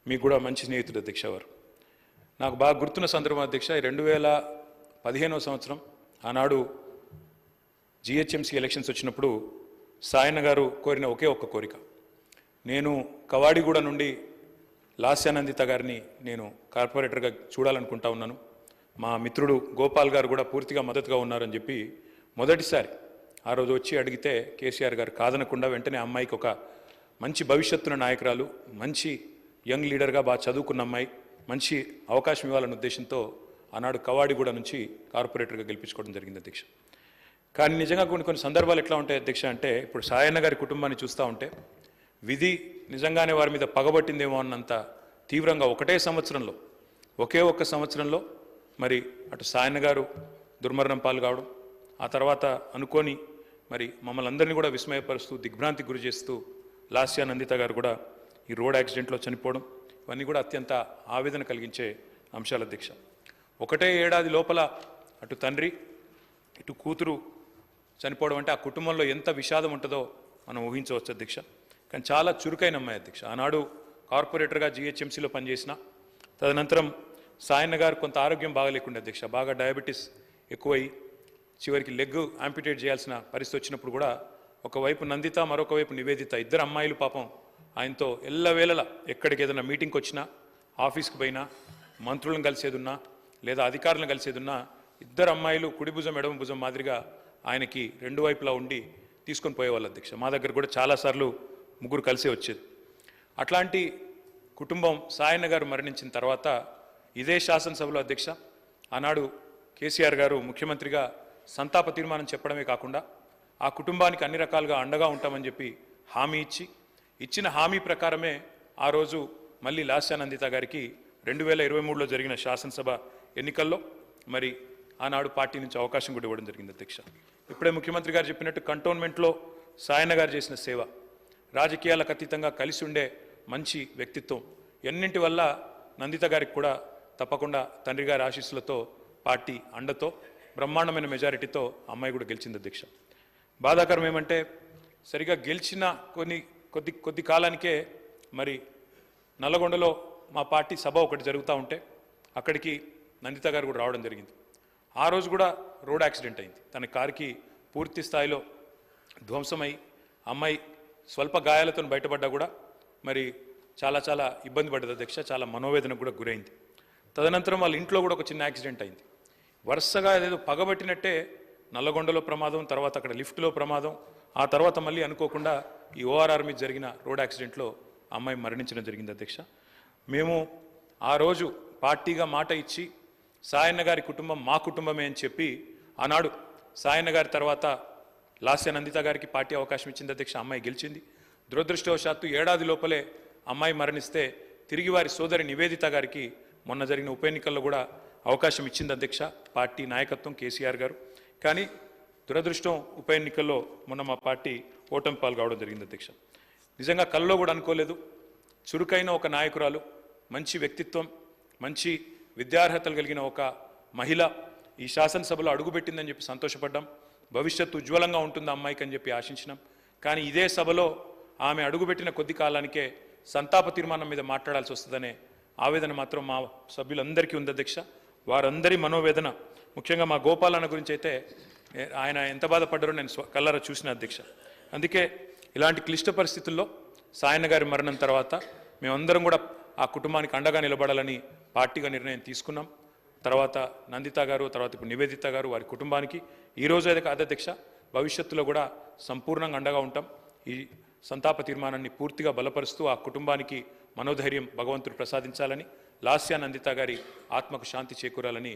మీకు కూడా మంచి స్నేహితుడు అధ్యక్ష వారు. నాకు బాగా గుర్తున్న సందర్భం అధ్యక్ష 2015వ సంవత్సరం ఆనాడు జిహెచ్ఎంసీ ఎలక్షన్స్ వచ్చినప్పుడు సాయన్న గారు కోరిన ఒకే ఒక్క కోరిక, నేను కవాడిగూడ నుండి లాస్యానందిత గారిని నేను కార్పొరేటర్గా చూడాలనుకుంటా ఉన్నాను, మా మిత్రుడు గోపాల్ గారు కూడా పూర్తిగా మద్దతుగా ఉన్నారని చెప్పి మొదటిసారి ఆ రోజు వచ్చి అడిగితే కేసీఆర్ గారు కాదనకుండా వెంటనే అమ్మాయికి ఒక మంచి భవిష్యత్తున్న నాయకురాలు, మంచి యంగ్ లీడర్గా బాగా చదువుకున్న అమ్మాయి, మంచి అవకాశం ఇవ్వాలన్న ఉద్దేశంతో ఆనాడు కవాడిగూడ నుంచి కార్పొరేటర్గా గెలిపించుకోవడం జరిగింది అధ్యక్ష. కానీ నిజంగా కొన్ని సందర్భాలు ఎట్లా ఉంటాయి అధ్యక్ష అంటే, ఇప్పుడు సాయన్న గారి కుటుంబాన్ని చూస్తూ ఉంటే విధి నిజంగానే వారి మీద పగబట్టిందేమో అన్నంత తీవ్రంగా ఒకే ఒక్క సంవత్సరంలో మరి అటు సాయన్న గారు దుర్మరణం పాలు కావడం, ఆ తర్వాత అనుకోని మరి మమ్మల్ని అందరినీ కూడా విస్మయపరుస్తూ దిగ్భ్రాంతికి గురి చేస్తూ లాస్యానందిత గారు కూడా ఈ రోడ్ యాక్సిడెంట్లో చనిపోవడం, ఇవన్నీ కూడా అత్యంత ఆవేదన కలిగించే అంశాలు అధ్యక్ష. ఒకటే ఏడాది లోపల అటు తండ్రి ఇటు కూతురు చనిపోవడం అంటే ఆ కుటుంబంలో ఎంత విషాదం ఉంటుందో మనం ఊహించవచ్చు అధ్యక్ష. కానీ చాలా చురుకైన అమ్మాయి అధ్యక్ష. ఆనాడు కార్పొరేటర్గా జిహెచ్ఎంసీలో పనిచేసిన, తదనంతరం సాయన్న గారు కొంత ఆరోగ్యం బాగలేకుండా అధ్యక్ష, బాగా డయాబెటీస్ ఎక్కువై చివరికి లెగ్ యాంపిటేట్ చేయాల్సిన పరిస్థితి వచ్చినప్పుడు కూడా ఒకవైపు నందిత మరొక వైపు నివేదిత, ఇద్దరు అమ్మాయిలు పాపం ఆయనతో ఎల్లవేళలా ఎక్కడికి ఏదైనా మీటింగ్కి వచ్చినా, ఆఫీస్కి పోయినా, మంత్రులను కలిసేదున్నా లేదా అధికారులను కలిసేదున్నా ఇద్దరు అమ్మాయిలు కుడి భుజం ఎడమ భుజం మాదిరిగా ఆయనకి రెండు వైపులా ఉండి తీసుకొని పోయేవాళ్ళు అధ్యక్ష. మా దగ్గర కూడా చాలాసార్లు ముగ్గురు కలిసే వచ్చేది. అట్లాంటి కుటుంబం సాయన్న గారు మరణించిన తర్వాత ఇదే శాసనసభలో అధ్యక్ష ఆనాడు కేసీఆర్ గారు ముఖ్యమంత్రిగా సంతాప తీర్మానం చెప్పడమే కాకుండా ఆ కుటుంబానికి అన్ని రకాలుగా అండగా ఉంటామని చెప్పి హామీ ఇచ్చిన హామీ ప్రకారమే ఆ రోజు మళ్ళీ లాస్యానందిత గారికి 2023లో జరిగిన శాసనసభ ఎన్నికల్లో మరి ఆనాడు పార్టీ నుంచి అవకాశం కూడా ఇవ్వడం జరిగింది అధ్యక్ష. ఇప్పుడే ముఖ్యమంత్రి గారు చెప్పినట్టు కంటోన్మెంట్లో సాయన్న గారు చేసిన సేవ, రాజకీయాలకు అతీతంగా కలిసి ఉండే మంచి వ్యక్తిత్వం, ఎన్నింటి వల్ల నందిత గారికి కూడా తప్పకుండా తండ్రి గారి ఆశీస్సులతో పార్టీ అండతో బ్రహ్మాండమైన మెజారిటీతో అమ్మాయి కూడా గెలిచింది అధ్యక్ష. బాధాకరం ఏమంటే సరిగా గెలిచిన కొద్ది కాలానికే మరి నల్లగొండలో మా పార్టీ సభ ఒకటి జరుగుతూ ఉంటే అక్కడికి నందిత గారు కూడా రావడం జరిగింది. ఆ రోజు కూడా రోడ్ యాక్సిడెంట్ అయింది. తన కారుకి పూర్తి స్థాయిలో ధ్వంసమై అమ్మాయి స్వల్ప గాయాలతో బయటపడ్డా కూడా మరి చాలా ఇబ్బంది పడ్డది అధ్యక్ష, చాలా మనోవేదనకు కూడా గురైంది. తదనంతరం వాళ్ళ ఇంట్లో కూడా ఒక చిన్న యాక్సిడెంట్ అయింది. వరుసగా ఏదో పగబట్టినట్టే నల్లగొండలో ప్రమాదం, తర్వాత అక్కడ లిఫ్ట్లో ప్రమాదం, ఆ తర్వాత మళ్ళీ అనుకోకుండా ఈ ఓఆర్ఆర్ మీద జరిగిన రోడ్ యాక్సిడెంట్లో అమ్మాయి మరణించడం జరిగింది అధ్యక్ష. మేము ఆ రోజు పార్టీగా మాట ఇచ్చి సాయన్న గారి కుటుంబం మా కుటుంబమే అని చెప్పి ఆనాడు సాయన్న గారి తర్వాత లాస్యానందిత గారికి పార్టీ అవకాశం ఇచ్చింది అధ్యక్ష. అమ్మాయి గెలిచింది. దురదృష్టవశాత్తు ఏడాది లోపలే అమ్మాయి మరణిస్తే తిరిగి వారి సోదరి నివేదిత గారికి మొన్న జరిగిన ఉప ఎన్నికల్లో కూడా అవకాశం ఇచ్చింది అధ్యక్ష పార్టీ నాయకత్వం, కేసీఆర్ గారు. కానీ దురదృష్టం ఉప ఎన్నికల్లో మొన్న మా పార్టీ ఓటమి పాలు కావడం జరిగింది అధ్యక్ష. నిజంగా కల్లో కూడా అనుకోలేదు, చురుకైన ఒక నాయకురాలు, మంచి వ్యక్తిత్వం, మంచి విద్యార్హతలు కలిగిన ఒక మహిళ ఈ శాసనసభలో అడుగుపెట్టిందని చెప్పి సంతోషపడ్డాం. భవిష్యత్తు ఉజ్వలంగా ఉంటుంది అమ్మాయికి అని చెప్పి ఆశించినాం. కానీ ఇదే సభలో ఆమె అడుగుపెట్టిన కొద్ది కాలానికే సంతాప తీర్మానం మీద మాట్లాడాల్సి వస్తుందనే ఆవేదన మాత్రం మా సభ్యులందరికీ ఉంది అధ్యక్ష. వారందరి మనోవేదన, ముఖ్యంగా మా గోపాలన్న గురించి అయితే ఆయన ఎంత బాధపడ్డారో నేను కళ్ళారా చూసిన అధ్యక్ష. అందుకే ఇలాంటి క్లిష్ట పరిస్థితుల్లో సాయన్న గారి మరణం తర్వాత మేమందరం కూడా ఆ కుటుంబానికి అండగా నిలబడాలని పార్టీగా నిర్ణయం తీసుకున్నాం. తర్వాత నందిత గారు, తర్వాత ఇప్పుడు నివేదిత గారు, వారి కుటుంబానికి ఈరోజు అయితే కాదు అధ్యక్ష, భవిష్యత్తులో కూడా సంపూర్ణంగా అండగా ఉంటాం. ఈ సంతాప తీర్మానాన్ని పూర్తిగా బలపరుస్తూ ఆ కుటుంబానికి మనోధైర్యం భగవంతుడు ప్రసాదించాలని, లాస్యానందిత గారి ఆత్మకు శాంతి చేకూరాలని